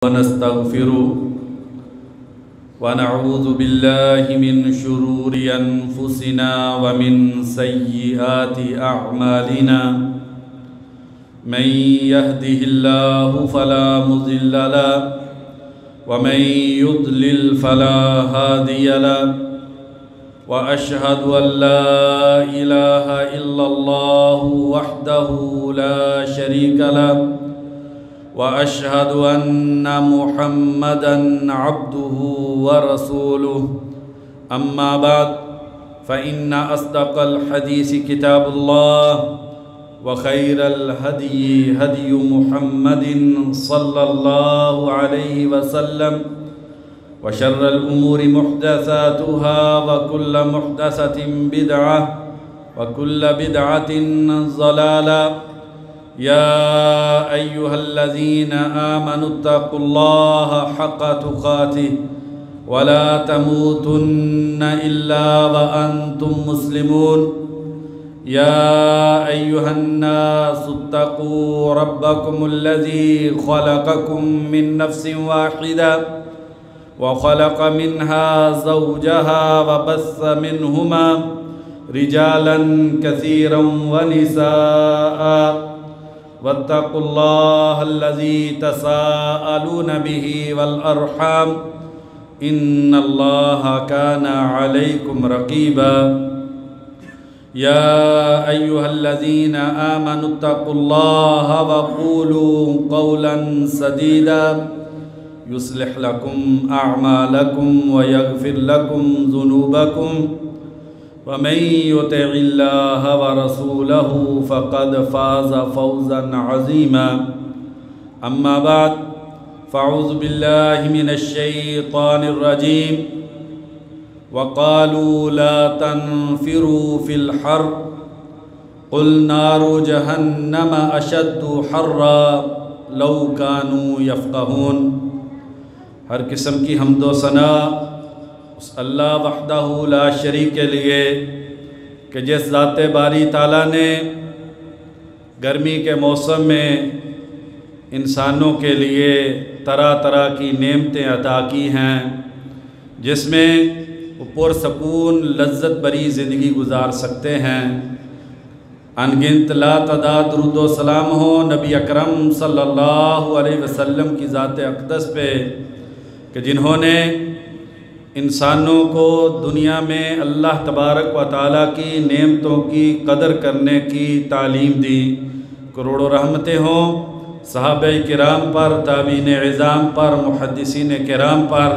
ونستغفره ونعوذ بالله من شرور أنفسنا ومن سيئات أعمالنا من يهده الله فلا مضل له ومن يضلل فلا هادي له وأشهد أن لا إله إلا الله وحده لا شريك له وأشهد أن محمدًا عبده ورسوله أما بعد فإن أصدق الحديث كتاب الله وخير الهدي هدي محمد صلى الله عليه وسلم وشر الأمور محدثاتها وكل محدثة بدعة وكل بدعة ضلالة يا أيها الذين آمنوا اتقوا الله حق تقاته ولا تموتن إلا وأنتم مسلمون يا أيها الناس اتقوا ربكم الذي خلقكم من نفس واحدة وخلق منها زوجها وبث منهما رجالا كثيرا ونساء واتقوا الله الذي تساءلون به والأرحام إن الله كان عليكم رقيبا يا أيها الذين آمنوا اتقوا الله وقولوا قولا سديدا يصلح لكم أعمالكم ويغفر لكم ذنوبكم ومن يطع الله ورسوله فقد فاز فوزا عظيما أما بعد فأعوذ بالله من الشيطان الرجيم وقالوا لا تنفروا في الحر قل نار جهنم أشد حرا لو كانوا يفقهون۔ ہر قسم کی حمد و ثنا اس اللہ وحدہ لا شریک کے لیے کہ جس ذات باری تعالیٰ نے گرمی کے موسم میں انسانوں کے لیے طرح طرح کی نعمتیں عطا کی ہیں، جس میں وہ پرسکون لذت بری زندگی گزار سکتے ہیں۔ انگنت لا تعداد درود و سلام ہو نبی اکرم صلی اللہ علیہ وسلم کی ذات اقدس پہ کہ جنہوں نے انسانوں کو دنیا میں اللہ تبارک و تعالیٰ کی نعمتوں کی قدر کرنے کی تعلیم دی۔ کروڑوں رحمتیں ہوں صحابہ کرام پر، تابعین عظام پر، محدثین کرام پر،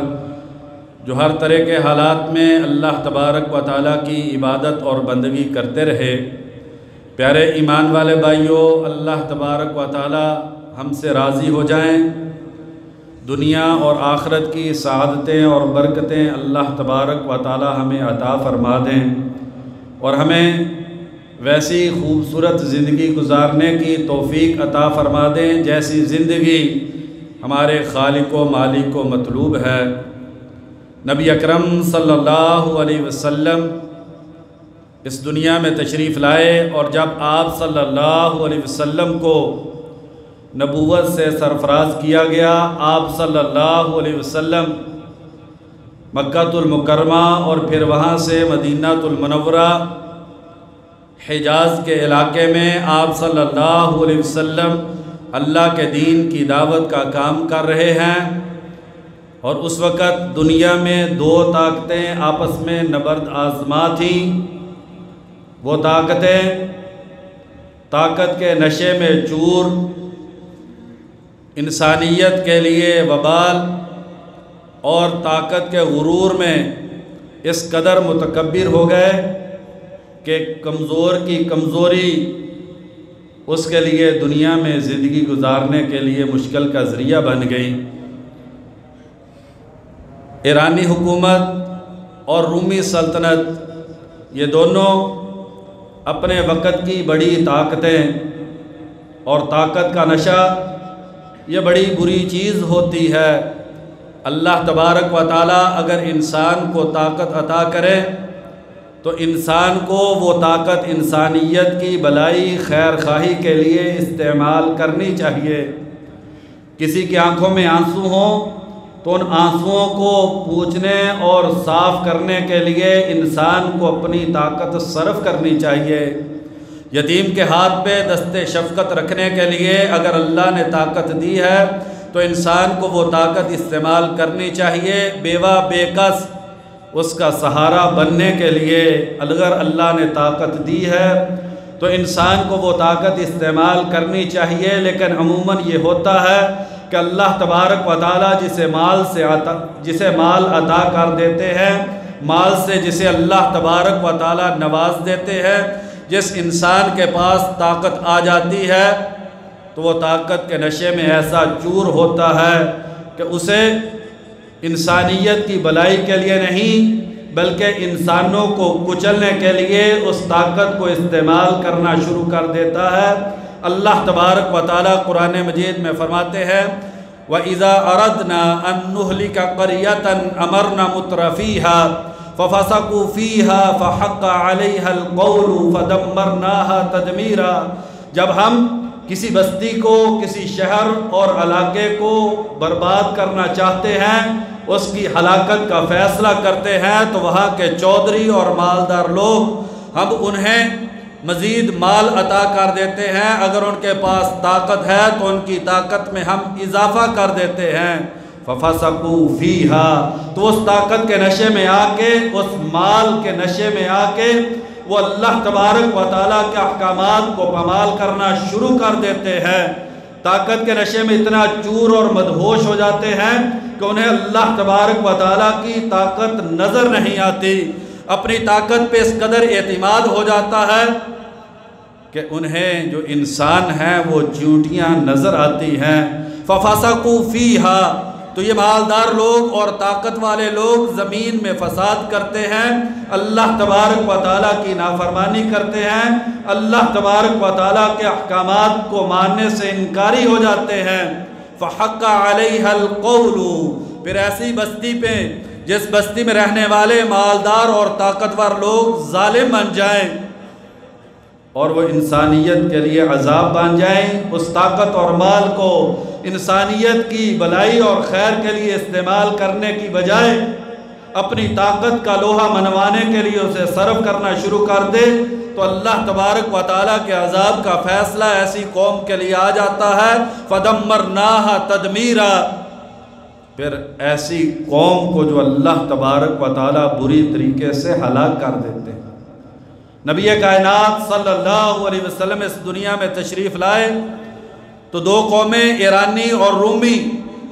جو ہر طرح کے حالات میں اللہ تبارک و تعالیٰ کی عبادت اور بندگی کرتے رہے۔ پیارے ایمان والے بھائیوں، اللہ تبارک و تعالیٰ ہم سے راضی ہو جائیں، دنیا اور آخرت کی سعادتیں اور برکتیں اللہ تبارک و تعالی ہمیں عطا فرما دیں اور ہمیں ویسی خوبصورت زندگی گزارنے کی توفیق عطا فرما دیں جیسی زندگی ہمارے خالق و مالک و مطلوب ہے۔ نبی اکرم صلی اللہ علیہ وسلم اس دنیا میں تشریف لائے اور جب آپ صلی اللہ علیہ وسلم کو نبوت سے سرفراز کیا گیا، آپ صلی اللہ علیہ وسلم مکہ المکرمہ اور پھر وہاں سے مدینہ المنورہ حجاز کے علاقے میں آپ صلی اللہ علیہ وسلم اللہ کے دین کی دعوت کا کام کر رہے ہیں، اور اس وقت دنیا میں دو طاقتیں آپس میں نبرد آزما تھیں۔ وہ طاقتیں طاقت کے نشے میں چور، انسانیت کے لیے وبال، اور طاقت کے غرور میں اس قدر متکبر ہو گئے کہ کمزور کی کمزوری اس کے لیے دنیا میں زندگی گزارنے کے لیے مشکل کا ذریعہ بن گئی۔ ایرانی حکومت اور رومی سلطنت یہ دونوں اپنے وقت کی بڑی طاقتیں، اور طاقت کا نشہ یہ بڑی بری چیز ہوتی ہے۔ اللہ تبارک و تعالیٰ اگر انسان کو طاقت عطا کرے تو انسان کو وہ طاقت انسانیت کی بھلائی خیر خواہی کے لیے استعمال کرنی چاہیے۔ کسی کی آنکھوں میں آنسو ہوں تو ان آنسوؤں کو پوچھنے اور صاف کرنے کے لیے انسان کو اپنی طاقت صرف کرنی چاہیے۔ یتیم کے ہاتھ پہ دست شفقت رکھنے کے لیے اگر اللہ نے طاقت دی ہے تو انسان کو وہ طاقت استعمال کرنی چاہیے۔ بیوہ بے کس اس کا سہارا بننے کے لیے اگر اللہ نے طاقت دی ہے تو انسان کو وہ طاقت استعمال کرنی چاہیے۔ لیکن عموماً یہ ہوتا ہے کہ اللہ تبارک و تعالیٰ جسے مال عطا کر دیتے ہیں، مال سے جسے اللہ تبارک و تعالیٰ نواز دیتے ہیں، جس انسان کے پاس طاقت آ جاتی ہے تو وہ طاقت کے نشے میں ایسا چور ہوتا ہے کہ اسے انسانیت کی بھلائی کے لیے نہیں بلکہ انسانوں کو کچلنے کے لیے اس طاقت کو استعمال کرنا شروع کر دیتا ہے۔ اللہ تبارک و تعالیٰ قرآن مجید میں فرماتے ہیں وَإِذَا أَرَدْنَا أَن نُّهْلِكَ قَرْيَةً أَمَرْنَا مُتْرَفِيهَا فَفَسَقُوا فِيهَا فَحَقَّ عَلَيْهَا الْقَوْلُ فَدَمَّرْنَاهَا تَدْمِيرًا۔ جب ہم کسی بستی کو، کسی شہر اور علاقے کو برباد کرنا چاہتے ہیں، اس کی ہلاکت کا فیصلہ کرتے ہیں تو وہاں کے چودھری اور مالدار لوگ ہم انہیں مزید مال عطا کر دیتے ہیں، اگر ان کے پاس طاقت ہے تو ان کی طاقت میں ہم اضافہ کر دیتے ہیں۔ فَفَسَقُوا فِيهَا، تو اس طاقت کے نشے میں آ کے، اس مال کے نشے میں آ کے وہ اللہ تبارک و تعالیٰ کے احکامات کو پامال کرنا شروع کر دیتے ہیں۔ طاقت کے نشے میں اتنا چور اور مدہوش ہو جاتے ہیں کہ انہیں اللہ تبارک و تعالیٰ کی طاقت نظر نہیں آتی، اپنی طاقت پہ اس قدر اعتماد ہو جاتا ہے کہ انہیں جو انسان ہیں وہ چیونٹیاں نظر آتی ہیں۔ فَفَسَقُوا فِيهَا، تو یہ مالدار لوگ اور طاقت والے لوگ زمین میں فساد کرتے ہیں، اللہ تبارک و تعالیٰ کی نافرمانی کرتے ہیں، اللہ تبارک و تعالیٰ کے احکامات کو ماننے سے انکاری ہو جاتے ہیں۔ فَحَقَّ عَلَيْهَا الْقَوْلُ، پھر ایسی بستی پہ جس بستی میں رہنے والے مالدار اور طاقتور لوگ ظالم بن جائیں اور وہ انسانیت کے لیے عذاب بن جائیں، اس طاقت اور مال کو انسانیت کی بھلائی اور خیر کے لیے استعمال کرنے کی بجائے اپنی طاقت کا لوہا منوانے کے لیے اسے صرف کرنا شروع کر دے تو اللہ تبارک و تعالیٰ کے عذاب کا فیصلہ ایسی قوم کے لیے آ جاتا ہے۔ فَدَمَّرْنَاهَا تَدْمِيرًا، پھر ایسی قوم کو جو اللہ تبارک و تعالیٰ بری طریقے سے ہلاک کر دیتے ہیں۔ نبی کائنات صلی اللہ علیہ وسلم اس دنیا میں تشریف لائے تو دو قومیں ایرانی اور رومی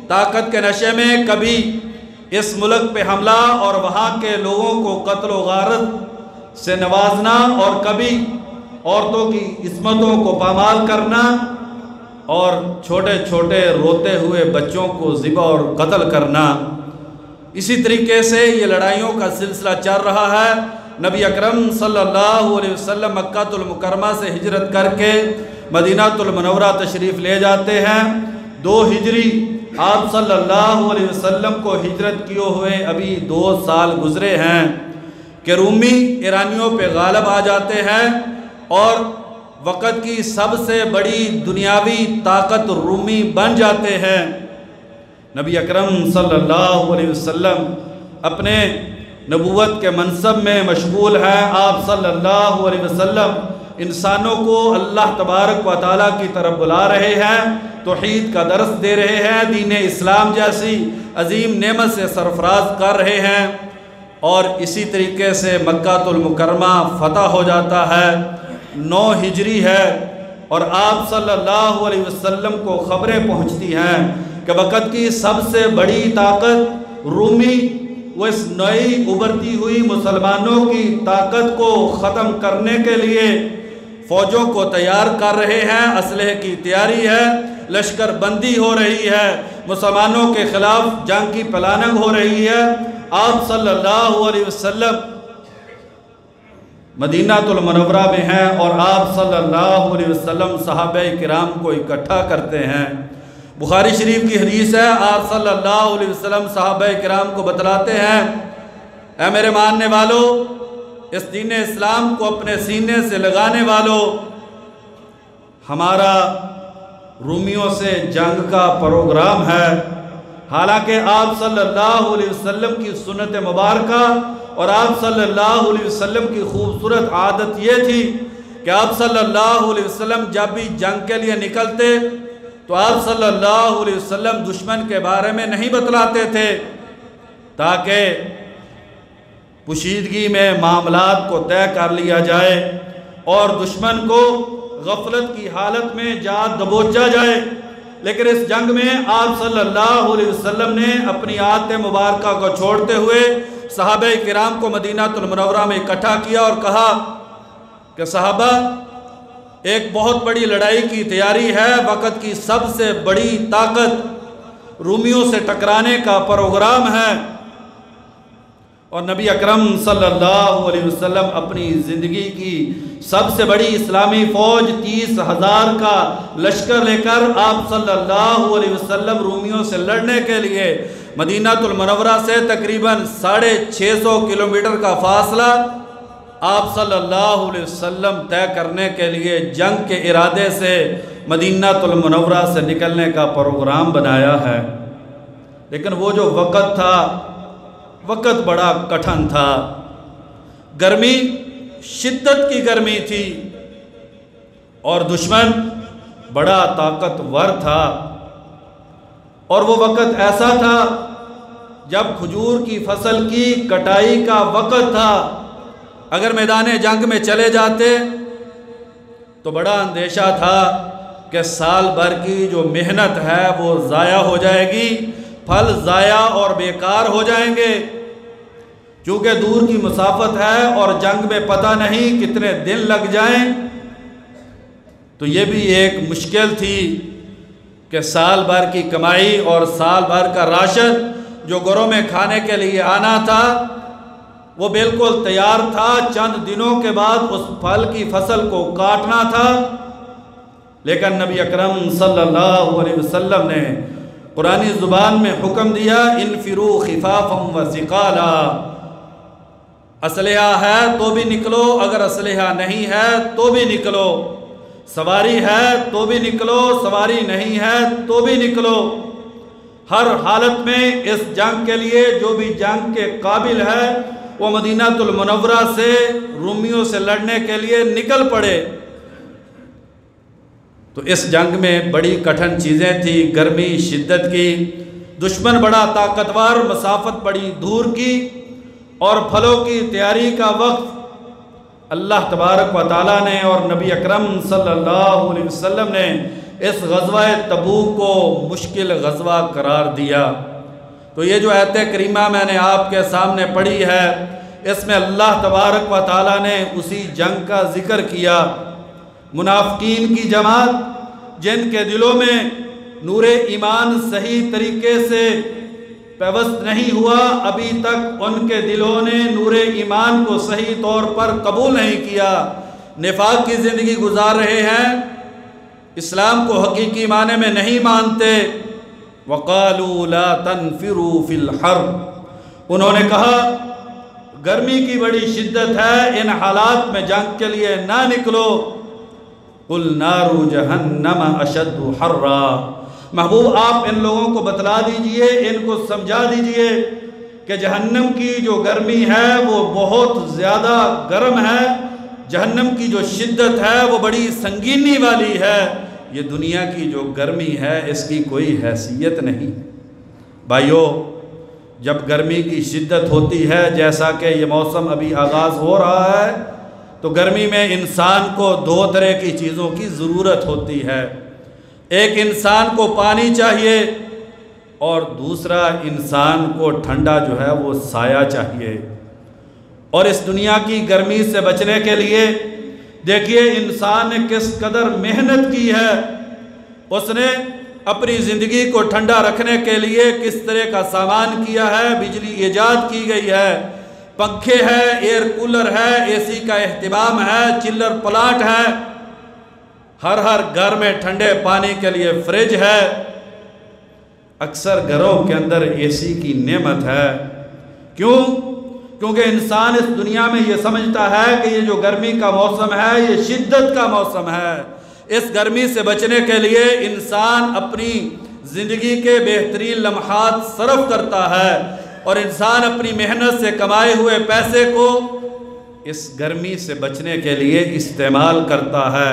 طاقت کے نشے میں کبھی اس ملک پہ حملہ اور وہاں کے لوگوں کو قتل و غارت سے نوازنا اور کبھی عورتوں کی عصمتوں کو پامال کرنا اور چھوٹے چھوٹے روتے ہوئے بچوں کو ذبح اور قتل کرنا۔ اسی طریقے سے یہ لڑائیوں کا سلسلہ چل رہا ہے۔ نبی اکرم صلی اللہ علیہ وسلم مکہ المکرمہ سے ہجرت کر کے مدینہ المنورہ تشریف لے جاتے ہیں۔ 2 ہجری آپ صلی اللہ علیہ وسلم کو ہجرت کیے ہوئے ابھی 2 سال گزرے ہیں کہ رومی ایرانیوں پہ غالب آ جاتے ہیں اور وقت کی سب سے بڑی دنیاوی طاقت رومی بن جاتے ہیں۔ نبی اکرم صلی اللہ علیہ وسلم اپنے نبوت کے منصب میں مشغول ہیں۔ آپ صلی اللہ علیہ وسلم انسانوں کو اللہ تبارک و تعالیٰ کی طرف بلا رہے ہیں، توحید کا درس دے رہے ہیں، دین اسلام جیسی عظیم نعمت سے سرفراز کر رہے ہیں، اور اسی طریقے سے مکہ المکرمہ فتح ہو جاتا ہے۔ 9 ہجری ہے اور آپ صلی اللہ علیہ وسلم کو خبریں پہنچتی ہیں کہ وقت کی سب سے بڑی طاقت رومی وہ اس نئی ابھرتی ہوئی مسلمانوں کی طاقت کو ختم کرنے کے لیے فوجوں کو تیار کر رہے ہیں، اسلحے کی تیاری ہے، لشکر بندی ہو رہی ہے، مسلمانوں کے خلاف جنگ کی پلاننگ ہو رہی ہے۔ آپ صلی اللہ علیہ وسلم مدینہ المنورہ میں ہیں اور آپ صلی اللہ علیہ وسلم صحابہ کرام کو اکٹھا کرتے ہیں۔ بخاری شریف کی حدیث ہے، آپ صلی اللہ علیہ وسلم صحابہ کرام کو بتلاتے ہیں، اے میرے ماننے والو، اس دین اسلام کو اپنے سینے سے لگانے والو، ہمارا رومیوں سے جنگ کا پروگرام ہے، حالانکہ آپ صلی اللہ علیہ وسلم کی سنت مبارکہ اور آپ صلی اللہ علیہ وسلم کی خوبصورت عادت یہ تھی کہ آپ صلی اللہ علیہ وسلم جب بھی جنگ کے لیے نکلتے تو آپ صلی اللہ علیہ وسلم دشمن کے بارے میں نہیں بتلاتے تھے تاکہ پوشیدگی میں معاملات کو طے کر لیا جائے اور دشمن کو غفلت کی حالت میں جا دبوچا جائے۔ لیکن اس جنگ میں آپ صلی اللہ علیہ وسلم نے اپنی عادت مبارکہ کو چھوڑتے ہوئے صحابہ کرام کو مدینہ المنورہ میں اکٹھا کیا اور کہا کہ صحابہ، ایک بہت بڑی لڑائی کی تیاری ہے، وقت کی سب سے بڑی طاقت رومیوں سے ٹکرانے کا پروگرام ہے۔ اور نبی اکرم صلی اللہ علیہ وسلم اپنی زندگی کی سب سے بڑی اسلامی فوج 30,000 کا لشکر لے کر آپ صلی اللہ علیہ وسلم رومیوں سے لڑنے کے لیے مدینہ المنورہ سے تقریباً 650 کلومیٹر کا فاصلہ آپ صلی اللہ علیہ وسلم طے کرنے کے لیے جنگ کے ارادے سے مدینہ المنورہ سے نکلنے کا پروگرام بنایا ہے۔ لیکن وہ جو وقت تھا، وقت بڑا کٹھن تھا، گرمی شدت کی گرمی تھی اور دشمن بڑا طاقتور تھا، اور وہ وقت ایسا تھا جب کھجور کی فصل کی کٹائی کا وقت تھا۔ اگر میدان جنگ میں چلے جاتے تو بڑا اندیشہ تھا کہ سال بھر کی جو محنت ہے وہ ضائع ہو جائے گی، پھل ضائع اور بیکار ہو جائیں گے، چونکہ دور کی مسافت ہے اور جنگ میں پتہ نہیں کتنے دن لگ جائیں۔ تو یہ بھی ایک مشکل تھی کہ سال بھر کی کمائی اور سال بھر کا راشن جو گھروں میں کھانے کے لیے آنا تھا وہ بالکل تیار تھا، چند دنوں کے بعد اس پھل کی فصل کو کاٹنا تھا۔ لیکن نبی اکرم صلی اللہ علیہ وسلم نے قرآنی زبان میں حکم دیا، انفروا خفافا وثقالا، اسلحہ ہے تو بھی نکلو، اگر اسلحہ نہیں ہے تو بھی نکلو، سواری ہے تو بھی نکلو، سواری نہیں ہے تو بھی نکلو، ہر حالت میں اس جنگ کے لیے جو بھی جنگ کے قابل ہے وہ مدینہ المنورہ سے رومیوں سے لڑنے کے لیے نکل پڑے۔ تو اس جنگ میں بڑی کٹھن چیزیں تھیں، گرمی شدت کی، دشمن بڑا طاقتور، مسافت بڑی دور کی، اور پھلوں کی تیاری کا وقت اللہ تبارک و تعالیٰ نے اور نبی اکرم صلی اللہ علیہ وسلم نے اس غزوہ تبوک کو مشکل غزوہ قرار دیا۔ تو یہ جو آیت کریمہ میں نے آپ کے سامنے پڑھی ہے، اس میں اللہ تبارک و تعالیٰ نے اسی جنگ کا ذکر کیا۔ منافقین کی جماعت جن کے دلوں میں نور ایمان صحیح طریقے سے پیوست نہیں ہوا، ابھی تک ان کے دلوں نے نور ایمان کو صحیح طور پر قبول نہیں کیا، نفاق کی زندگی گزار رہے ہیں، اسلام کو حقیقی معنی میں نہیں مانتے۔ وَقَالُوا لَا تَنْفِرُوا فِي الْحَرِّ، انہوں نے کہا گرمی کی بڑی شدت ہے، ان حالات میں جنگ کے لیے نہ نکلو۔ قُلْ نَارُ جَهَنَّمَ أَشَدُّ حَرًّا، محبوب آپ ان لوگوں کو بتلا دیجئے، ان کو سمجھا دیجئے کہ جہنم کی جو گرمی ہے وہ بہت زیادہ گرم ہے، جہنم کی جو شدت ہے وہ بڑی سنگینی والی ہے، یہ دنیا کی جو گرمی ہے اس کی کوئی حیثیت نہیں۔ بھائیو، جب گرمی کی شدت ہوتی ہے، جیسا کہ یہ موسم ابھی آغاز ہو رہا ہے، تو گرمی میں انسان کو دو طرح کی چیزوں کی ضرورت ہوتی ہے۔ ایک انسان کو پانی چاہیے اور دوسرا انسان کو ٹھنڈا جو ہے وہ سایہ چاہیے۔ اور اس دنیا کی گرمی سے بچنے کے لیے دیکھیے انسان نے کس قدر محنت کی ہے، اس نے اپنی زندگی کو ٹھنڈا رکھنے کے لیے کس طرح کا سامان کیا ہے، بجلی ایجاد کی گئی ہے، پنکھے ہے، ایئر کولر ہے، اے سی کا اہتمام ہے، چلر پلانٹ ہے، ہر گھر میں ٹھنڈے پانی کے لیے فریج ہے، اکثر گھروں کے اندر اے سی کی نعمت ہے۔ کیوں؟ کیونکہ انسان اس دنیا میں یہ سمجھتا ہے کہ یہ جو گرمی کا موسم ہے یہ شدت کا موسم ہے، اس گرمی سے بچنے کے لیے انسان اپنی زندگی کے بہترین لمحات صرف کرتا ہے اور انسان اپنی محنت سے کمائے ہوئے پیسے کو اس گرمی سے بچنے کے لیے استعمال کرتا ہے،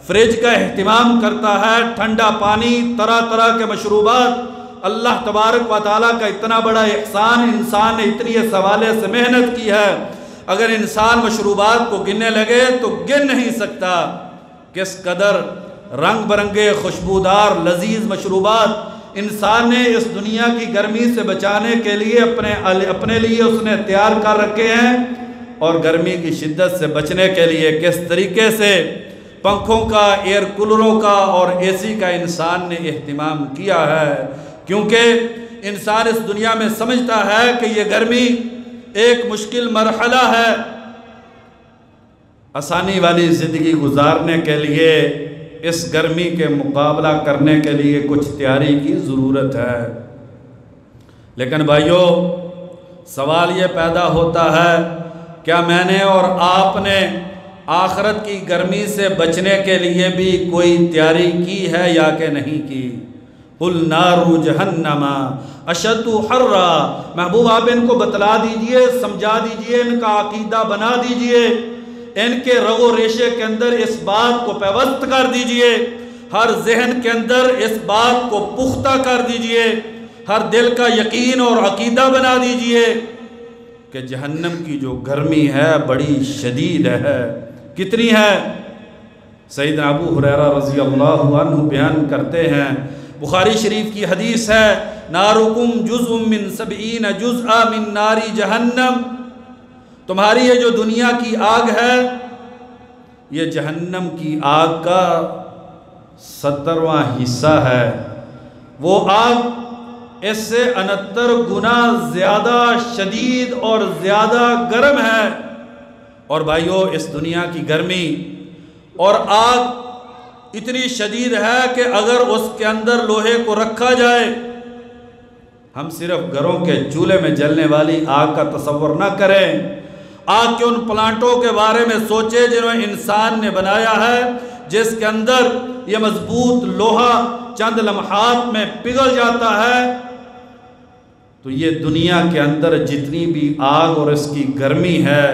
فریج کا اہتمام کرتا ہے، ٹھنڈا پانی، طرح طرح کے مشروبات۔ اللہ تبارک و تعالیٰ کا اتنا بڑا احسان، انسان نے اتنی اس حوالے سے محنت کی ہے، اگر انسان مشروبات کو گننے لگے تو گن نہیں سکتا کس قدر رنگ برنگے خوشبودار لذیذ مشروبات انسان نے اس دنیا کی گرمی سے بچانے کے لیے اپنے لیے اس نے تیار کر رکھے ہیں، اور گرمی کی شدت سے بچنے کے لیے کس طریقے سے پنکھوں کا، ایئر کولروں کا اور اے سی کا انسان نے اہتمام کیا ہے، کیونکہ انسان اس دنیا میں سمجھتا ہے کہ یہ گرمی ایک مشکل مرحلہ ہے، آسانی والی زندگی گزارنے کے لیے اس گرمی کے مقابلہ کرنے کے لیے کچھ تیاری کی ضرورت ہے۔ لیکن بھائیو، سوال یہ پیدا ہوتا ہے، کیا میں نے اور آپ نے آخرت کی گرمی سے بچنے کے لیے بھی کوئی تیاری کی ہے یا کہ نہیں کی؟ قُلْ نَارُ جَهَنَّمَ أَشَدُّ حَرًّا، محبوب آپ ان کو بتلا دیجئے، سمجھا دیجئے، ان کا عقیدہ بنا دیجئے، ان کے رگ و ریشے کے اندر اس بات کو پیوست کر دیجئے، ہر ذہن کے اندر اس بات کو پختہ کر دیجئے، ہر دل کا یقین اور عقیدہ بنا دیجئے کہ جہنم کی جو گرمی ہے بڑی شدید ہے۔ کتنی ہے؟ سیدنا ابو ہریرہ رضی اللہ عنہ بیان کرتے ہیں، بخاری شریف کی حدیث ہے، نارکم جزء من 70 جزءا من نار جہنم، تمہاری یہ جو دنیا کی آگ ہے یہ جہنم کی آگ کا 70واں حصہ ہے، وہ آگ اس سے 69 گنا زیادہ شدید اور زیادہ گرم ہے۔ اور بھائیو، اس دنیا کی گرمی اور آگ اتنی شدید ہے کہ اگر اس کے اندر لوہے کو رکھا جائے، ہم صرف گھروں کے چولہے میں جلنے والی آگ کا تصور نہ کریں، آگ کے ان پلانٹوں کے بارے میں سوچے جنہیں انسان نے بنایا ہے، جس کے اندر یہ مضبوط لوہا چند لمحات میں پگھل جاتا ہے، تو یہ دنیا کے اندر جتنی بھی آگ اور اس کی گرمی ہے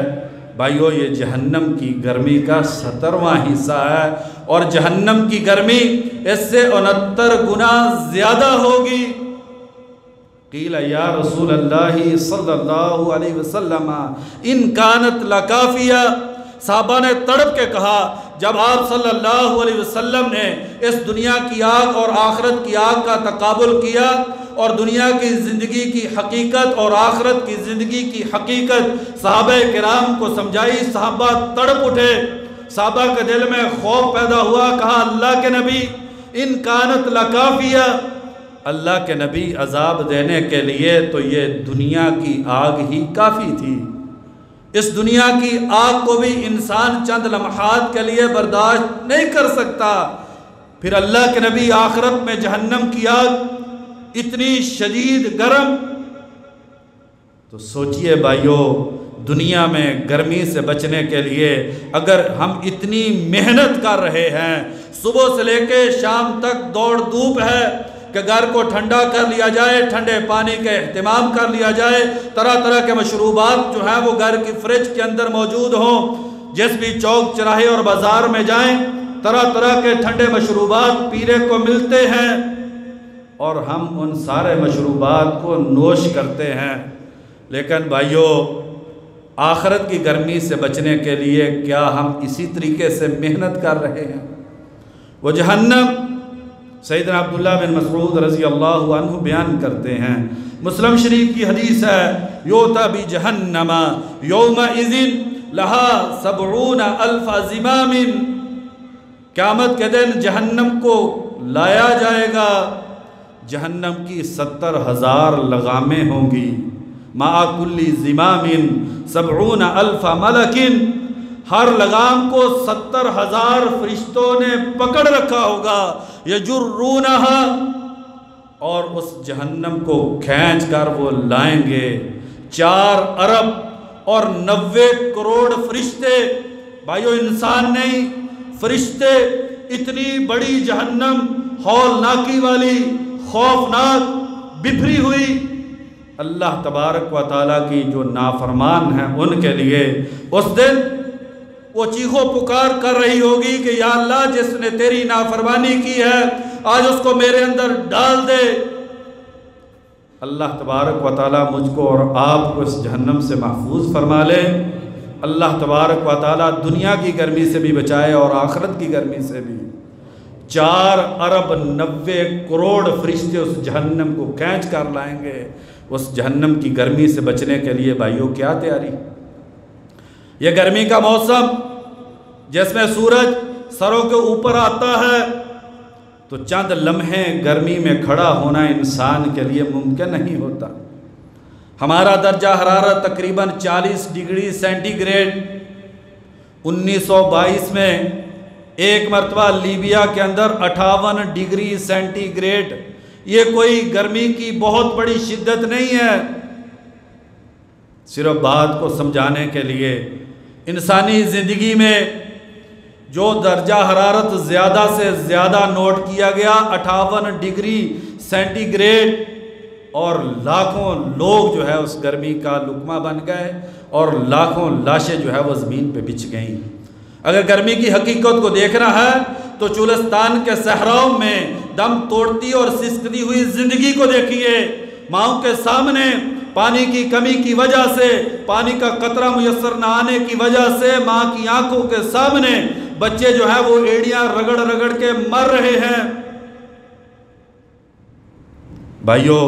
بھائیو، یہ جہنم کی گرمی کا 70واں حصہ ہے، اور جہنم کی گرمی اس سے 69 گنا زیادہ ہوگی۔ قیل یا رسول اللہ صلی اللہ علیہ وسلم ان کانت لکافیہ، صحابہ نے تڑپ کے کہا جب آپ صلی اللہ علیہ وسلم نے اس دنیا کی آگ اور آخرت کی آگ کا تقابل کیا اور دنیا کی زندگی کی حقیقت اور آخرت کی زندگی کی حقیقت صحابہ کرام کو سمجھائی، صحابہ تڑپ اٹھے، صحابہ کے دل میں خوف پیدا ہوا، کہا اللہ کے نبی ان کانت لکافیہ، اللہ کے نبی عذاب دینے کے لیے تو یہ دنیا کی آگ ہی کافی تھی، اس دنیا کی آگ کو بھی انسان چند لمحات کے لیے برداشت نہیں کر سکتا، پھر اللہ کے نبی آخرت میں جہنم کی آگ اتنی شدید گرم۔ تو سوچئے بھائیو، دنیا میں گرمی سے بچنے کے لیے اگر ہم اتنی محنت کر رہے ہیں، صبح سے لے کے شام تک دوڑ دھوپ ہے کہ گھر کو ٹھنڈا کر لیا جائے، ٹھنڈے پانی کا اہتمام کر لیا جائے، طرح طرح کے مشروبات جو ہیں وہ گھر کی فریج کے اندر موجود ہوں، جس بھی چوک چراہے اور بازار میں جائیں طرح طرح کے ٹھنڈے مشروبات پینے کو ملتے ہیں، اور ہم ان سارے مشروبات کو نوش کرتے ہیں، لیکن بھائیو آخرت کی گرمی سے بچنے کے لیے کیا ہم اسی طریقے سے محنت کر رہے ہیں؟ وہ جہنم، سیدنا عبداللہ بن مسعود رضی اللہ عنہ بیان کرتے ہیں، مسلم شریف کی حدیث ہے، یوتا بجہنم یومئذ لہا 70,000 زمام، قیامت کے دن جہنم کو لایا جائے گا، جہنم کی 70,000 لگامیں ہوں گی، مع کل زمام 70,000 ملک، ہر لگام کو 70,000 فرشتوں نے پکڑ رکھا ہوگا، یجرونہا، اور اس جہنم کو کھینچ کر وہ لائیں گے، 4 ارب اور 90 کروڑ فرشتے، بھائیو انسان نہیں، فرشتے اتنی بڑی جہنم ہولناکی والی خوفناک بکھری ہوئی، اللہ تبارک و تعالیٰ کی جو نافرمان ہیں ان کے لیے اس دن وہ چیخو پکار کر رہی ہوگی کہ یا اللہ جس نے تیری نافرمانی کی ہے آج اس کو میرے اندر ڈال دے۔ اللہ تبارک و تعالیٰ مجھ کو اور آپ کو اس جہنم سے محفوظ فرما لے۔ اللہ تبارک و تعالیٰ دنیا کی گرمی سے بھی بچائے اور آخرت کی گرمی سے بھی۔ 4 ارب 90 کروڑ فرشتے اس جہنم کو کھینچ کر لائیں گے۔ اس جہنم کی گرمی سے بچنے کے لیے بھائیوں کیا تیاری؟ یہ گرمی کا موسم جس میں سورج سروں کے اوپر آتا ہے تو چند لمحے گرمی میں کھڑا ہونا انسان کے لیے ممکن نہیں ہوتا۔ ہمارا درجہ حرارت تقریباً 40 ڈگری سینٹی گریڈ 1922 میں ایک مرتبہ لیبیا کے اندر 58 ڈگری سینٹی گریڈ، یہ کوئی گرمی کی بہت بڑی شدت نہیں ہے۔ صرف بات کو سمجھانے کے لیے انسانی زندگی میں جو درجہ حرارت زیادہ سے زیادہ نوٹ کیا گیا 58 ڈگری سینٹی گریڈ، اور لاکھوں لوگ جو ہے اس گرمی کا لقمہ بن گئے اور لاکھوں لاشیں جو ہے وہ زمین پہ بچھ گئیں۔ اگر گرمی کی حقیقت کو دیکھنا ہے تو چولستان کے صحراؤں میں دم توڑتی اور سسکتی ہوئی زندگی کو دیکھیے۔ ماؤں کے سامنے پانی کی کمی کی وجہ سے، پانی کا قطرہ میسر نہ آنے کی وجہ سے ماں کی آنکھوں کے سامنے بچے جو ہے وہ ایڑیاں رگڑ رگڑ کے مر رہے ہیں۔ بھائیو،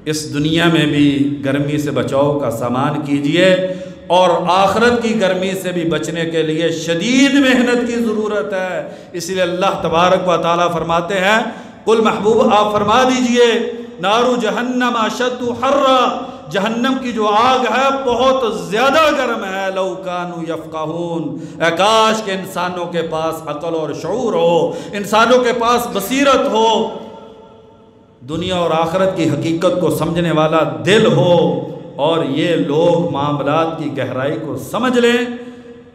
اس دنیا میں بھی گرمی سے بچاؤ کا سامان کیجئے اور آخرت کی گرمی سے بھی بچنے کے لیے شدید محنت کی ضرورت ہے۔ اس لیے اللہ تبارک و تعالیٰ فرماتے ہیں، قل محبوب آپ فرما دیجئے نارو جہنم اشد حرا، جہنم کی جو آگ ہے بہت زیادہ گرم ہے، لو کانوا یفقہون، اے کاش کہ انسانوں کے پاس عقل اور شعور ہو، انسانوں کے پاس بصیرت ہو، دنیا اور آخرت کی حقیقت کو سمجھنے والا دل ہو، اور یہ لوگ معاملات کی گہرائی کو سمجھ لیں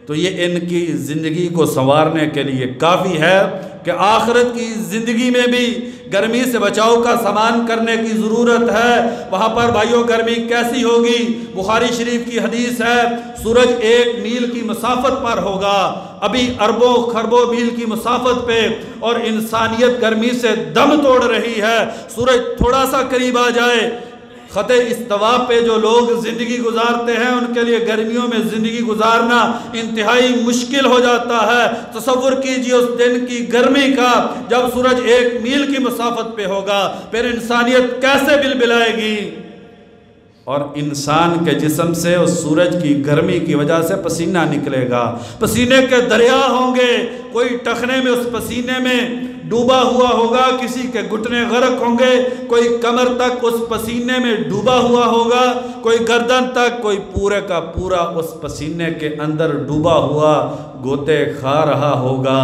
تو یہ ان کی زندگی کو سنوارنے کے لیے کافی ہے کہ آخرت کی زندگی میں بھی گرمی سے بچاؤ کا سامان کرنے کی ضرورت ہے۔ وہاں پر بھائیوں گرمی کیسی ہوگی؟ بخاری شریف کی حدیث ہے، سورج 1 میل کی مسافت پر ہوگا، ابھی اربوں خربوں میل کی مسافت پہ، اور انسانیت گرمی سے دم توڑ رہی ہے۔ سورج تھوڑا سا قریب آ جائے، خط استوا پہ جو لوگ زندگی گزارتے ہیں ان کے لیے گرمیوں میں زندگی گزارنا انتہائی مشکل ہو جاتا ہے۔ تصور کیجئے اس دن کی گرمی کا جب سورج 1 میل کی مسافت پہ ہوگا، پھر انسانیت کیسے بلبلائے گی؟ اور انسان کے جسم سے اس سورج کی گرمی کی وجہ سے پسینہ نکلے گا، پسینے کے دریا ہوں گے، کوئی ٹخنے میں اس پسینے میں ڈوبا ہوا ہوگا، کسی کے گھٹنے غرق ہوں گے، کوئی کمر تک اس پسینے میں ڈوبا ہوا ہوگا، کوئی گردن تک، کوئی پورے کا پورا اس پسینے کے اندر ڈوبا ہوا گوتے کھا رہا ہوگا۔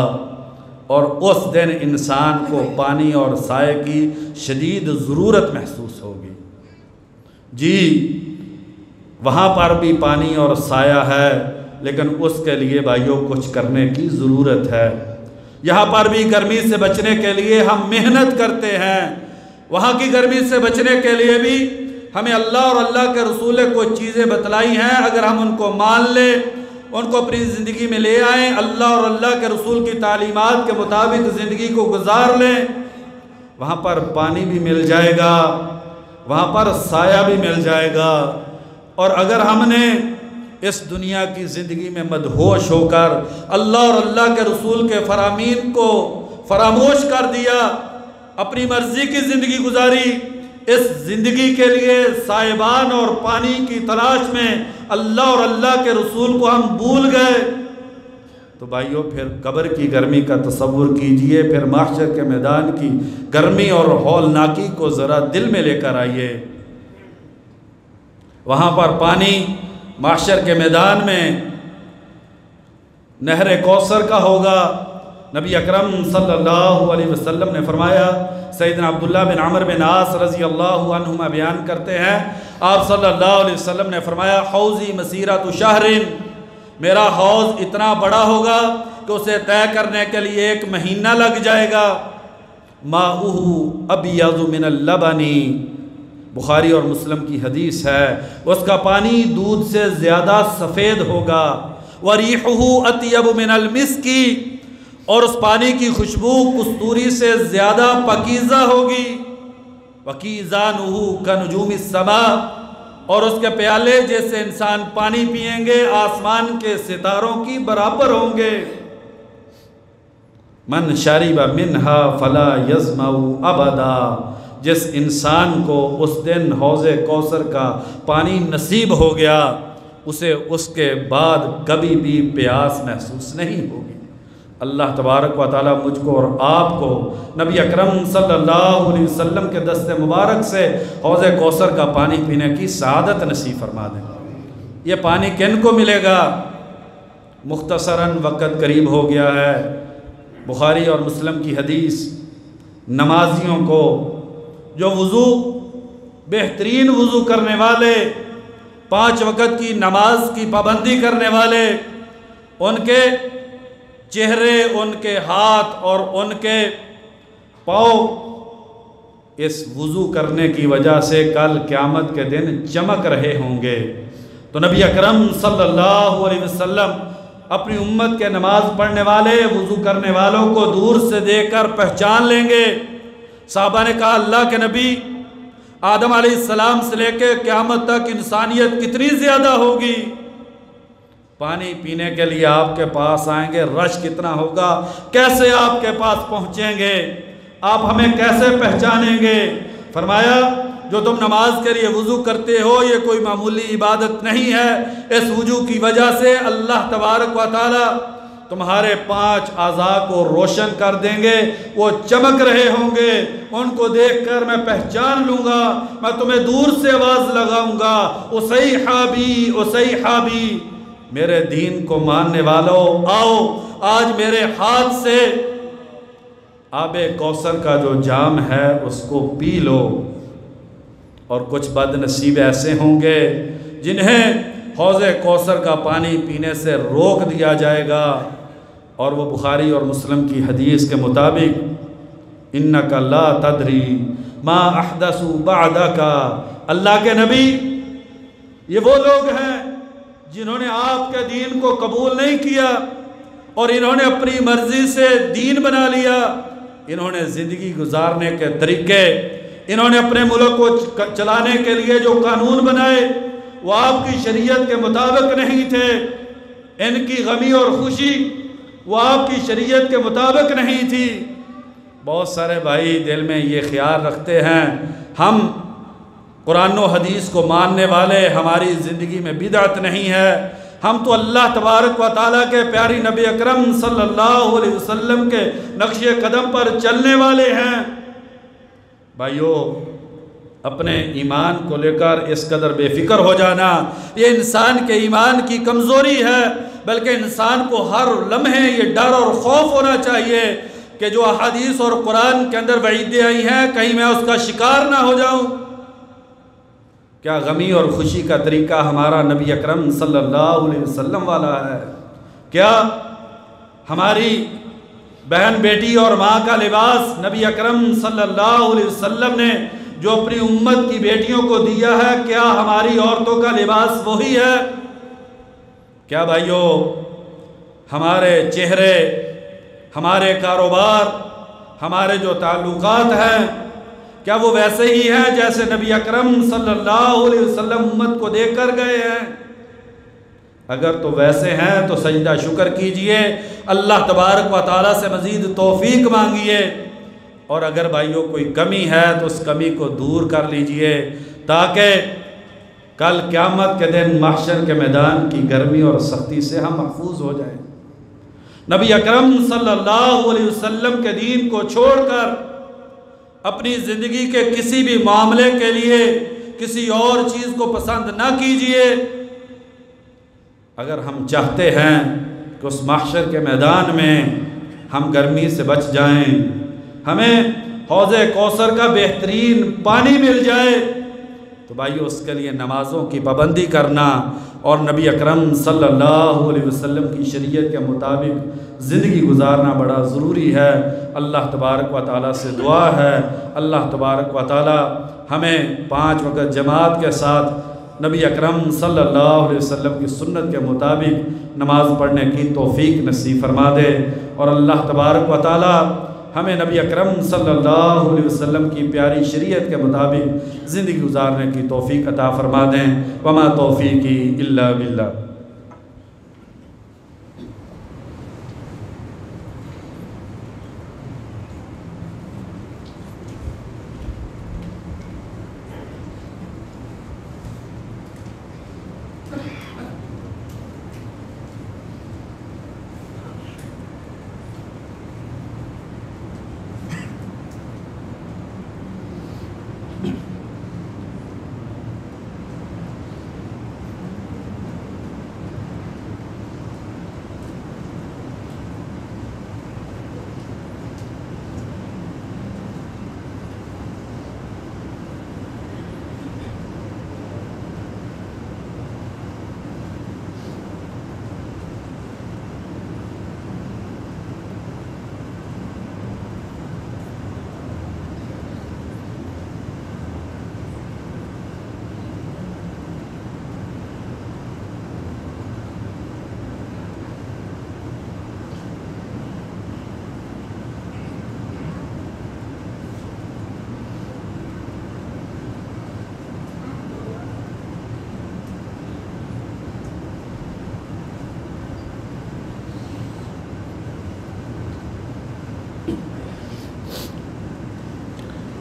اور اس دن انسان کو پانی اور سائے کی شدید ضرورت محسوس ہوگی۔ جی وہاں پر بھی پانی اور سایہ ہے، لیکن اس کے لیے بھائیوں کچھ کرنے کی ضرورت ہے۔ یہاں پر بھی گرمی سے بچنے کے لیے ہم محنت کرتے ہیں، وہاں کی گرمی سے بچنے کے لیے بھی ہمیں اللہ اور اللہ کے رسول نے کوئی چیزیں بتلائی ہیں، اگر ہم ان کو مان لیں، ان کو اپنی زندگی میں لے آئیں، اللہ اور اللہ کے رسول کی تعلیمات کے مطابق زندگی کو گزار لیں، وہاں پر پانی بھی مل جائے گا، وہاں پر سایہ بھی مل جائے گا۔ اور اگر ہم نے اس دنیا کی زندگی میں مدہوش ہو کر اللہ اور اللہ کے رسول کے فرامین کو فراموش کر دیا، اپنی مرضی کی زندگی گزاری، اس زندگی کے لیے سائبان اور پانی کی تلاش میں اللہ اور اللہ کے رسول کو ہم بھول گئے، تو بھائیو پھر قبر کی گرمی کا تصور کیجئے، پھر محشر کے میدان کی گرمی اور ہولناکی کو ذرا دل میں لے کر آئیے۔ وہاں پر پانی محشر کے میدان میں نہر کوثر کا ہوگا۔ نبی اکرم صلی اللہ علیہ وسلم نے فرمایا، سیدنا عبداللہ بن عمر بن عاص رضی اللہ عنہما بیان کرتے ہیں، آپ صلی اللہ علیہ وسلم نے فرمایا، حوضی مسیرۃ شہر، میرا حوض اتنا بڑا ہوگا کہ اسے طے کرنے کے لیے 1 مہینہ لگ جائے گا۔ ماؤہ ابیض من اللبن، بخاری اور مسلم کی حدیث ہے، اس کا پانی دودھ سے زیادہ سفید ہوگا۔ وریحہ اطیب من المسک، اور اس پانی کی خوشبو کستوری سے زیادہ پاکیزہ ہوگی۔ وکیزانہ کنجوم السماء، اور اس کے پیالے جیسے انسان پانی پئیں گے آسمان کے ستاروں کی برابر ہوں گے۔ من شرب منہا فلا یظمأ ابدا، جس انسان کو اس دن حوض کوثر کا پانی نصیب ہو گیا اسے اس کے بعد کبھی بھی پیاس محسوس نہیں ہوگی۔ اللہ تبارک و تعالیٰ مجھ کو اور آپ کو نبی اکرم صلی اللہ علیہ وسلم کے دست مبارک سے حوض کوثر کا پانی پینے کی سعادت نصیب فرما دیں۔ یہ پانی کن کو ملے گا؟ مختصراً وقت قریب ہو گیا ہے، بخاری اور مسلم کی حدیث، نمازیوں کو جو وضو بہترین وضو کرنے والے، 5 وقت کی نماز کی پابندی کرنے والے، ان کے چہرے، ان کے ہاتھ اور ان کے پاؤں اس وضو کرنے کی وجہ سے کل قیامت کے دن چمک رہے ہوں گے۔ تو نبی اکرم صلی اللہ علیہ وسلم اپنی امت کے نماز پڑھنے والے، وضو کرنے والوں کو دور سے دیکھ کر پہچان لیں گے۔ صحابہ نے کہا اللہ کے نبی، آدم علیہ السلام سے لے کے قیامت تک انسانیت کتنی زیادہ ہوگی؟ پانی پینے کے لیے آپ کے پاس آئیں گے، رش کتنا ہوگا، کیسے آپ کے پاس پہنچیں گے، آپ ہمیں کیسے پہچانیں گے؟ فرمایا جو تم نماز کے لیے وضو کرتے ہو یہ کوئی معمولی عبادت نہیں ہے، اس وضو کی وجہ سے اللہ تبارک و تعالی تمہارے 5 اعضاء کو روشن کر دیں گے، وہ چمک رہے ہوں گے، ان کو دیکھ کر میں پہچان لوں گا، میں تمہیں دور سے آواز لگاؤں گا، اصیحابی اصیحابی، میرے دین کو ماننے والوں آؤ، آج میرے ہاتھ سے آب کوثر کا جو جام ہے اس کو پی لو۔ اور کچھ بد نصیب ایسے ہوں گے جنہیں حوض کوثر کا پانی پینے سے روک دیا جائے گا، اور وہ بخاری اور مسلم کی حدیث کے مطابق انک لا تدری ما احدثوا بعدک، اللہ کے نبی یہ وہ لوگ ہیں جنہوں نے آپ کے دین کو قبول نہیں کیا اور انہوں نے اپنی مرضی سے دین بنا لیا، انہوں نے زندگی گزارنے کے طریقے، انہوں نے اپنے ملک کو چلانے کے لیے جو قانون بنائے وہ آپ کی شریعت کے مطابق نہیں تھے، ان کی غمی اور خوشی وہ آپ کی شریعت کے مطابق نہیں تھی۔ بہت سارے بھائی دل میں یہ خیال رکھتے ہیں ہم قرآن و حدیث کو ماننے والے، ہماری زندگی میں بدعت نہیں ہے، ہم تو اللہ تبارک و تعالیٰ کے پیاری نبی اکرم صلی اللہ علیہ وسلم کے نقش قدم پر چلنے والے ہیں۔ بھائیو، اپنے ایمان کو لے کر اس قدر بے فکر ہو جانا یہ انسان کے ایمان کی کمزوری ہے، بلکہ انسان کو ہر لمحے یہ ڈر اور خوف ہونا چاہیے کہ جو احادیث اور قرآن کے اندر وعیدیں آئی ہیں کہیں میں اس کا شکار نہ ہو جاؤں۔ کیا غمی اور خوشی کا طریقہ ہمارا نبی اکرم صلی اللہ علیہ وسلم والا ہے؟ کیا ہماری بہن بیٹی اور ماں کا لباس نبی اکرم صلی اللہ علیہ وسلم نے جو اپنی امت کی بیٹیوں کو دیا ہے، کیا ہماری عورتوں کا لباس وہی ہے؟ کیا بھائیو ہمارے چہرے، ہمارے کاروبار، ہمارے جو تعلقات ہیں کیا وہ ویسے ہی ہیں جیسے نبی اکرم صلی اللہ علیہ وسلم امت کو دے کر گئے ہیں؟ اگر تو ویسے ہیں تو سجدہ شکر کیجئے، اللہ تبارک و تعالیٰ سے مزید توفیق مانگیے، اور اگر بھائیوں کوئی کمی ہے تو اس کمی کو دور کر لیجئے تاکہ کل قیامت کے دن محشر کے میدان کی گرمی اور سختی سے ہم محفوظ ہو جائیں۔ نبی اکرم صلی اللہ علیہ وسلم کے دین کو چھوڑ کر اپنی زندگی کے کسی بھی معاملے کے لیے کسی اور چیز کو پسند نہ کیجئے۔ اگر ہم چاہتے ہیں کہ اس محشر کے میدان میں ہم گرمی سے بچ جائیں، ہمیں حوض کوثر کا بہترین پانی مل جائے، تو بھائیو اس کے لیے نمازوں کی پابندی کرنا اور نبی اکرم صلی اللہ علیہ وسلم کی شریعت کے مطابق زندگی گزارنا بڑا ضروری ہے۔ اللہ تبارک و تعالیٰ سے دعا ہے اللہ تبارک و تعالیٰ ہمیں 5 وقت جماعت کے ساتھ نبی اکرم صلی اللہ علیہ وسلم کی سنت کے مطابق نماز پڑھنے کی توفیق نصیب فرما دے، اور اللہ تبارک و تعالیٰ ہمیں نبی اکرم صلی اللہ علیہ وسلم کی پیاری شریعت کے مطابق زندگی گزارنے کی توفیق عطا فرما دیں۔ وما توفیقی الا باللہ۔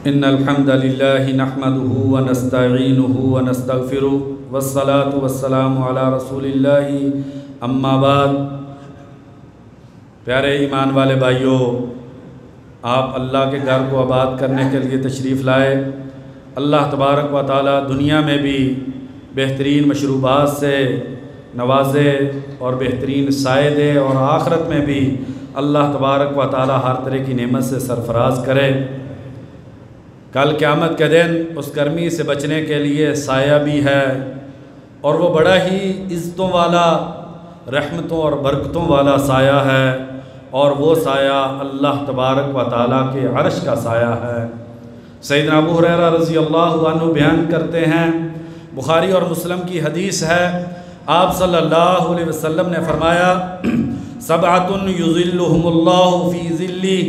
ان الحمد للہ نحمده ونستعینه ونستغفره والصلاة والسلام علی رسول اللہ اما بعد۔ پیارے ایمان والے بھائیوں، آپ اللہ کے گھر کو آباد کرنے کے لیے تشریف لائے۔ اللہ تبارک و تعالی دنیا میں بھی بہترین مشروبات سے نوازے اور بہترین سائے دے، اور آخرت میں بھی اللہ تبارک و تعالی ہر طرح کی نعمت سے سرفراز کرے۔ کل قیامت کے دن اس گرمی سے بچنے کے لیے سایہ بھی ہے، اور وہ بڑا ہی عزتوں والا، رحمتوں اور برکتوں والا سایہ ہے، اور وہ سایہ اللہ تبارک و تعالیٰ کے عرش کا سایہ ہے۔ سیدنا ابو ہریرہ رضی اللہ عنہ بیان کرتے ہیں، بخاری اور مسلم کی حدیث ہے، آپ صلی اللہ علیہ وسلم نے فرمایا، سبعۃ یظلھم اللہ فی ظلہ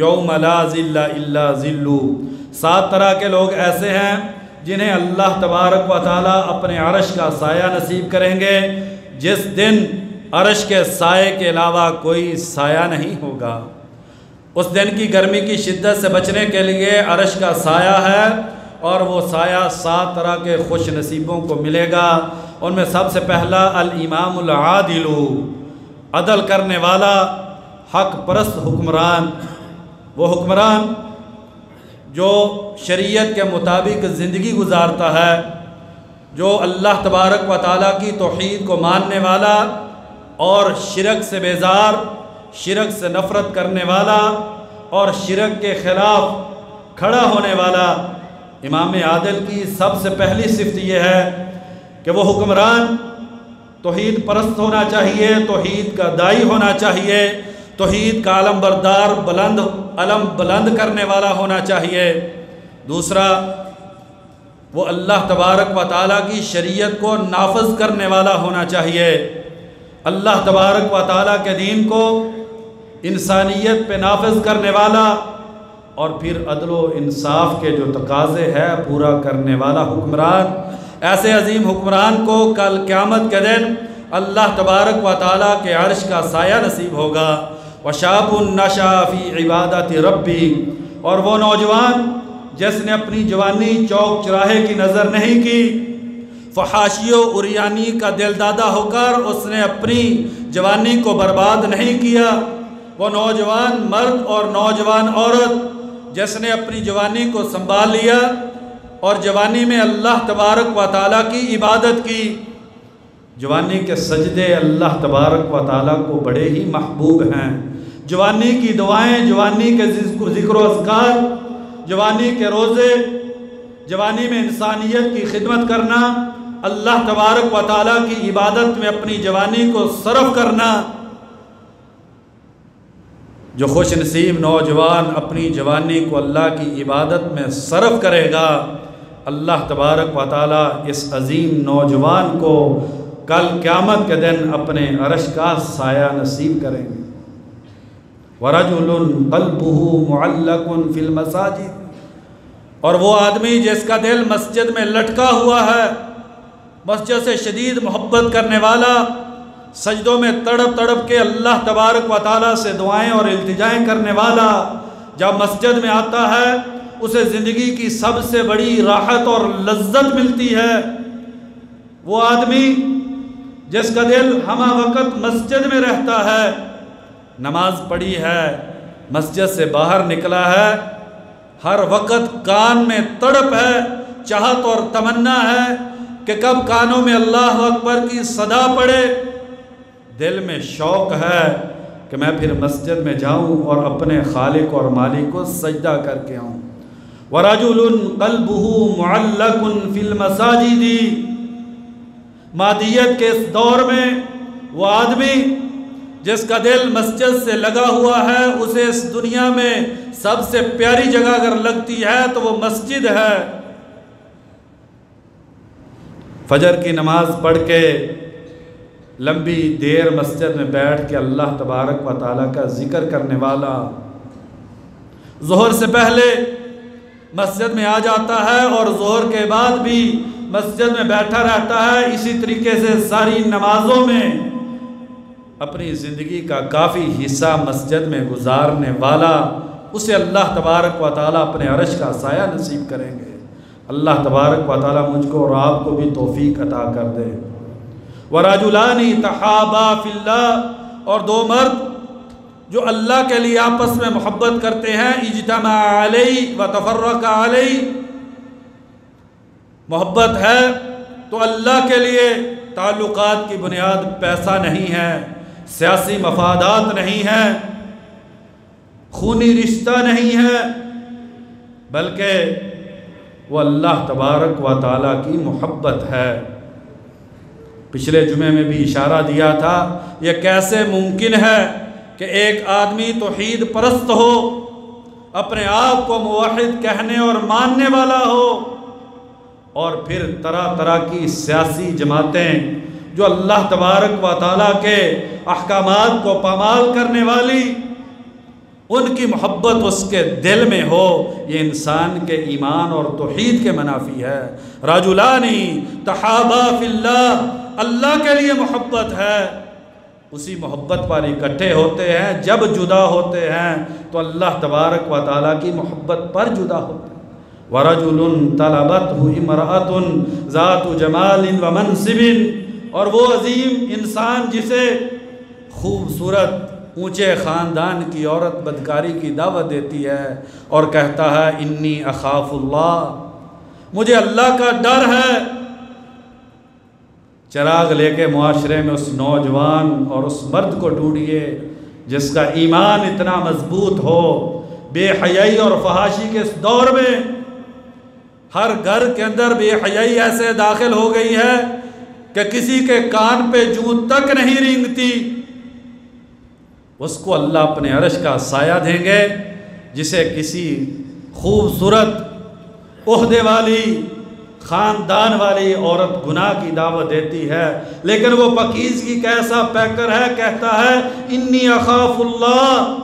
یوم لا ظل الا ظلہ۔ 7 طرح کے لوگ ایسے ہیں جنہیں اللہ تبارک و تعالیٰ اپنے عرش کا سایہ نصیب کریں گے، جس دن عرش کے سائے کے علاوہ کوئی سایہ نہیں ہوگا۔ اس دن کی گرمی کی شدت سے بچنے کے لیے عرش کا سایہ ہے، اور وہ سایہ 7 طرح کے خوش نصیبوں کو ملے گا۔ ان میں سب سے پہلا الامام العادل، عدل کرنے والا، حق پرست حکمران، وہ حکمران جو شریعت کے مطابق زندگی گزارتا ہے، جو اللہ تبارک و تعالیٰ کی توحید کو ماننے والا اور شرک سے بیزار، شرک سے نفرت کرنے والا اور شرک کے خلاف کھڑا ہونے والا۔ امام عادل کی سب سے پہلی صفت یہ ہے کہ وہ حکمران توحید پرست ہونا چاہیے، توحید کا داعی ہونا چاہیے، توحید کا علم بردار، علم بلند کرنے والا ہونا چاہیے۔ دوسرا، وہ اللہ تبارک و تعالیٰ کی شریعت کو نافذ کرنے والا ہونا چاہیے، اللہ تبارک و تعالیٰ کے دین کو انسانیت پہ نافذ کرنے والا، اور پھر عدل و انصاف کے جو تقاضے ہے پورا کرنے والا حکمران۔ ایسے عظیم حکمران کو کل قیامت کے دن اللہ تبارک و تعالیٰ کے عرش کا سایہ نصیب ہوگا۔ وَشَابٌ نَشَأَ فِي عِبَادَةِ رَبِّهِ، اور وہ نوجوان جس نے اپنی جوانی چوک چراہے کی نظر نہیں کی، فحاشی و عریانی کا دل دادا ہو کر اس نے اپنی جوانی کو برباد نہیں کیا۔ وہ نوجوان مرد اور نوجوان عورت جس نے اپنی جوانی کو سنبھال لیا اور جوانی میں اللہ تبارک و تعالیٰ کی عبادت کی۔ جوانی کے سجدے اللہ تبارک و تعالیٰ کو بڑے ہی محبوب ہیں۔ جوانی کی دعائیں، جوانی کے ذکر و اذکار، جوانی کے روزے، جوانی میں انسانیت کی خدمت کرنا، اللہ تبارک و تعالیٰ کی عبادت میں اپنی جوانی کو صرف کرنا۔ جو خوش نصیب نوجوان اپنی جوانی کو اللہ کی عبادت میں صرف کرے گا، اللہ تبارک و تعالیٰ اس عظیم نوجوان کو کل قیامت کے دن اپنے عرش کا سایہ نصیب کریں گے۔ وَرَجُلٌ قَلْبُهُ مُعَلَّقٌ فِي الْمَسَاجِدِ، اور وہ آدمی جس کا دل مسجد میں لٹکا ہوا ہے، مسجد سے شدید محبت کرنے والا، سجدوں میں تڑپ تڑپ کے اللہ تبارک و تعالیٰ سے دعائیں اور التجائیں کرنے والا، جب مسجد میں آتا ہے اسے زندگی کی سب سے بڑی راحت اور لذت ملتی ہے۔ وہ آدمی جس کا دل ہمہ وقت مسجد میں رہتا ہے، نماز پڑھی ہے، مسجد سے باہر نکلا ہے، ہر وقت کان میں تڑپ ہے، چاہت اور تمنا ہے کہ کب کانوں میں اللہ اکبر کی صدا پڑے، دل میں شوق ہے کہ میں پھر مسجد میں جاؤں اور اپنے خالق اور مالک کو سجدہ کر کے آؤں۔ وَرَجُلٌ قَلْبُهُ مُعَلَّقٌ فِي الْمَسَاجِدِ، مادیت کے اس دور میں وہ آدمی جس کا دل مسجد سے لگا ہوا ہے، اسے اس دنیا میں سب سے پیاری جگہ اگر لگتی ہے تو وہ مسجد ہے۔ فجر کی نماز پڑھ کے لمبی دیر مسجد میں بیٹھ کے اللہ تبارک و تعالیٰ کا ذکر کرنے والا، ظہر سے پہلے مسجد میں آ جاتا ہے اور ظہر کے بعد بھی مسجد میں بیٹھا رہتا ہے، اسی طریقے سے ساری نمازوں میں اپنی زندگی کا کافی حصہ مسجد میں گزارنے والا، اسے اللہ تبارک و تعالیٰ اپنے عرش کا سایہ نصیب کریں گے۔ اللہ تبارک و تعالیٰ مجھ کو اور آپ کو بھی توفیق عطا کر دے۔ وَرَجُلَانِ تَحَابَا فِي اللَّهِ، اور دو مرد جو اللہ کے لیے آپس میں محبت کرتے ہیں، اجتمع علیہ وتفرق علیہ، محبت ہے تو اللہ کے لیے تعلقات کی بنیاد پیسہ نہیں ہے، سیاسی مفادات نہیں ہے، خونی رشتہ نہیں ہے، بلکہ وہ اللہ تبارک و تعالیٰ کی محبت ہے۔ پچھلے جمعے میں بھی اشارہ دیا تھا، یہ کیسے ممکن ہے کہ ایک آدمی توحید پرست ہو، اپنے آپ کو موحد کہنے اور ماننے والا ہو، اور پھر طرح طرح کی سیاسی جماعتیں جو اللہ تبارک و تعالیٰ کے احکامات کو پامال کرنے والی، ان کی محبت اس کے دل میں ہو، یہ انسان کے ایمان اور توحید کے منافی ہے۔ رجلانی تحابا فی اللہ، اللہ کے لیے محبت ہے، اسی محبت پر اکٹھے ہوتے ہیں، جب جدا ہوتے ہیں تو اللہ تبارک و تعالیٰ کی محبت پر جدا ہوتے ہیں۔ وَرَجُلٌ طَلَبَتْهُ امْرَأَةٌ ذَاتُ جَمَالٍ وَمَنْصِبٍ، اور وہ عظیم انسان جسے خوبصورت اونچے خاندان کی عورت بدکاری کی دعوت دیتی ہے اور کہتا ہے انی اخاف اللہ، مجھے اللہ کا ڈر ہے، چراغ لے کے معاشرے میں اس نوجوان اور اس مرد کو ڈھونڈیے جس کا ایمان اتنا مضبوط ہو۔ بے حیائی اور فحاشی کے اس دور میں ہر گھر کے اندر بے حیائی ایسے داخل ہو گئی ہے کہ کسی کے کان پہ جوں تک نہیں رینگتی، اس کو اللہ اپنے عرش کا سایہ دیں گے۔ جسے کسی خوبصورت عہدے والی خاندان والی عورت گناہ کی دعوت دیتی ہے، لیکن وہ پاکیزگی کیسا پیکر ہے، کہتا ہے انی اخاف اللہ،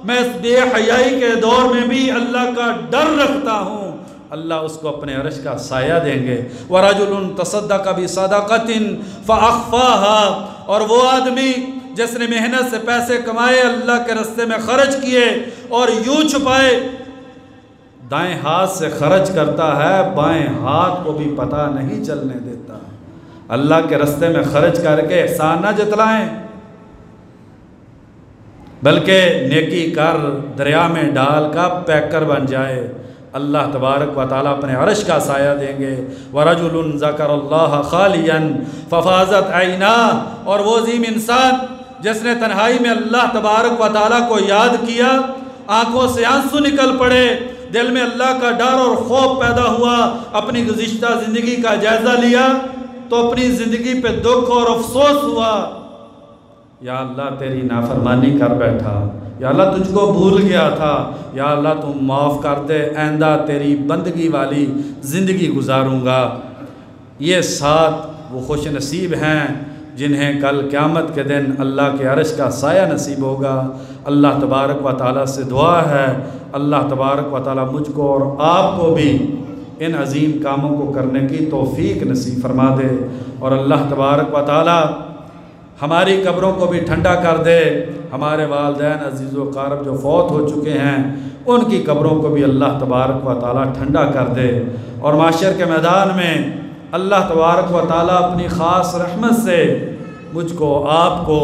میں اس بے حیائی کے دور میں بھی اللہ کا ڈر رکھتا ہوں، اللہ اس کو اپنے عرش کا سایہ دیں گے۔ وَرَجُلٌ تَصَدَّقَ بِصَدَقَةٍ فَأَخْفَاهَا، اور وہ آدمی جس نے محنت سے پیسے کمائے، اللہ کے راستے میں خرچ کیے اور یوں چھپائے، دائیں ہاتھ سے خرچ کرتا ہے، بائیں ہاتھ کو بھی پتہ نہیں چلنے دیتا۔ اللہ کے راستے میں خرچ کر کے احسان نہ جتلائیں، بلکہ نیکی کر دریا میں ڈال کا پیکر بن جائے، اللہ تبارک و تعالیٰ اپنے عرش کا سایہ دیں گے۔ وَرَجُلٌ ذَكَرَ اللَّهَ خَالِيًا فَفَاضَتْ عَيْنَاهُ، اور وہ عظیم انسان جس نے تنہائی میں اللہ تبارک و تعالیٰ کو یاد کیا، آنکھوں سے آنسو نکل پڑے، دل میں اللہ کا ڈر اور خوف پیدا ہوا، اپنی گزشتہ زندگی کا جائزہ لیا تو اپنی زندگی پہ دکھ اور افسوس ہوا، یا اللہ تیری نافرمانی کر بیٹھا، یا اللہ تجھ کو بھول گیا تھا، یا اللہ تم معاف کر دے، آئندہ تیری بندگی والی زندگی گزاروں گا۔ یہ 7 وہ خوش نصیب ہیں جنہیں کل قیامت کے دن اللہ کے عرش کا سایہ نصیب ہوگا۔ اللہ تبارک و تعالیٰ سے دعا ہے، اللہ تبارک و تعالیٰ مجھ کو اور آپ کو بھی ان عظیم کاموں کو کرنے کی توفیق نصیب فرما دے، اور اللہ تبارک و تعالیٰ ہماری قبروں کو بھی ٹھنڈا کر دے، ہمارے والدین عزیز و اقارب جو فوت ہو چکے ہیں ان کی قبروں کو بھی اللہ تبارک و تعالیٰ ٹھنڈا کر دے، اور معاشر کے میدان میں اللہ تبارک و تعالیٰ اپنی خاص رحمت سے مجھ کو، آپ کو،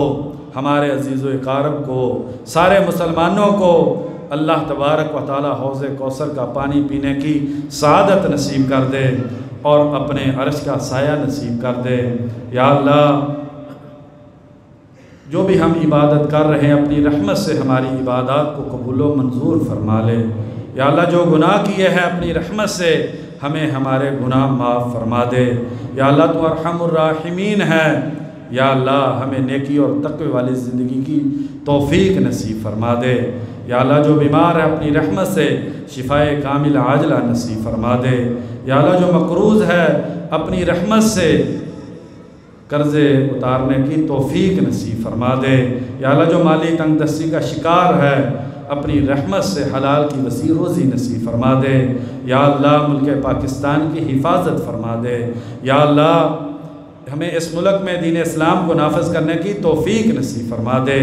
ہمارے عزیز و اقارب کو، سارے مسلمانوں کو اللہ تبارک و تعالیٰ حوض کوثر کا پانی پینے کی سعادت نصیب کر دے اور اپنے عرش کا سایہ نصیب کر دے۔ یا اللہ جو بھی ہم عبادت کر رہے ہیں اپنی رحمت سے ہماری عبادات کو قبول و منظور فرما لے۔ یا اللہ جو گناہ کیے ہیں اپنی رحمت سے ہمیں ہمارے گناہ معاف فرما دے۔ یا اللہ تو ارحم الراحمین ہے، یا اللہ ہمیں نیکی اور تقوی والی زندگی کی توفیق نصیب فرما دے۔ یا اللہ جو بیمار ہے اپنی رحمت سے شفائے کامل عاجلہ نصیب فرما دے۔ یا اللہ جو مقروض ہے اپنی رحمت سے قرضے اتارنے کی توفیق نصیب فرما دے۔ یا اللہ جو مالی تنگ دستی کا شکار ہے اپنی رحمت سے حلال کی وسیع روزی نصیب فرما دے۔ یا اللہ ملک پاکستان کی حفاظت فرما دے۔ یا اللہ ہمیں اس ملک میں دین اسلام کو نافذ کرنے کی توفیق نصیب فرما دے۔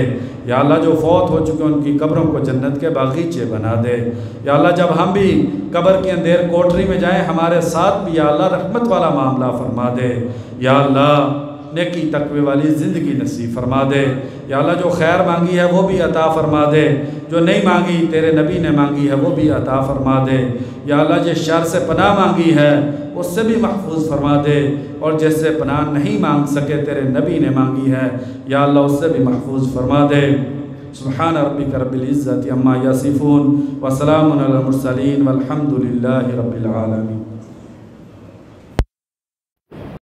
یا اللہ جو فوت ہو چکے ان کی قبروں کو جنت کے باغیچے بنا دے۔ یا اللہ جب ہم بھی قبر کی اندھیر کوٹری میں جائیں ہمارے ساتھ بھی یا اللہ رحمت والا معاملہ فرما دے۔ یا اللہ نیکی تقوی والی زندگی نصیب فرما دے۔ یا اللہ جو خیر مانگی ہے وہ بھی عطا فرما دے، جو نہیں مانگی تیرے نبی نے مانگی ہے وہ بھی عطا فرما دے۔ یا اللہ جس شر سے پناہ مانگی ہے اس سے بھی محفوظ فرما دے، اور جس سے پناہ نہیں مانگ سکے تیرے نبی نے مانگی ہے یا اللہ اس سے بھی محفوظ فرما دے۔ سبحان ربک رب العزت عما یصفون وسلام علی المرسلین والحمد للہ رب العالمین۔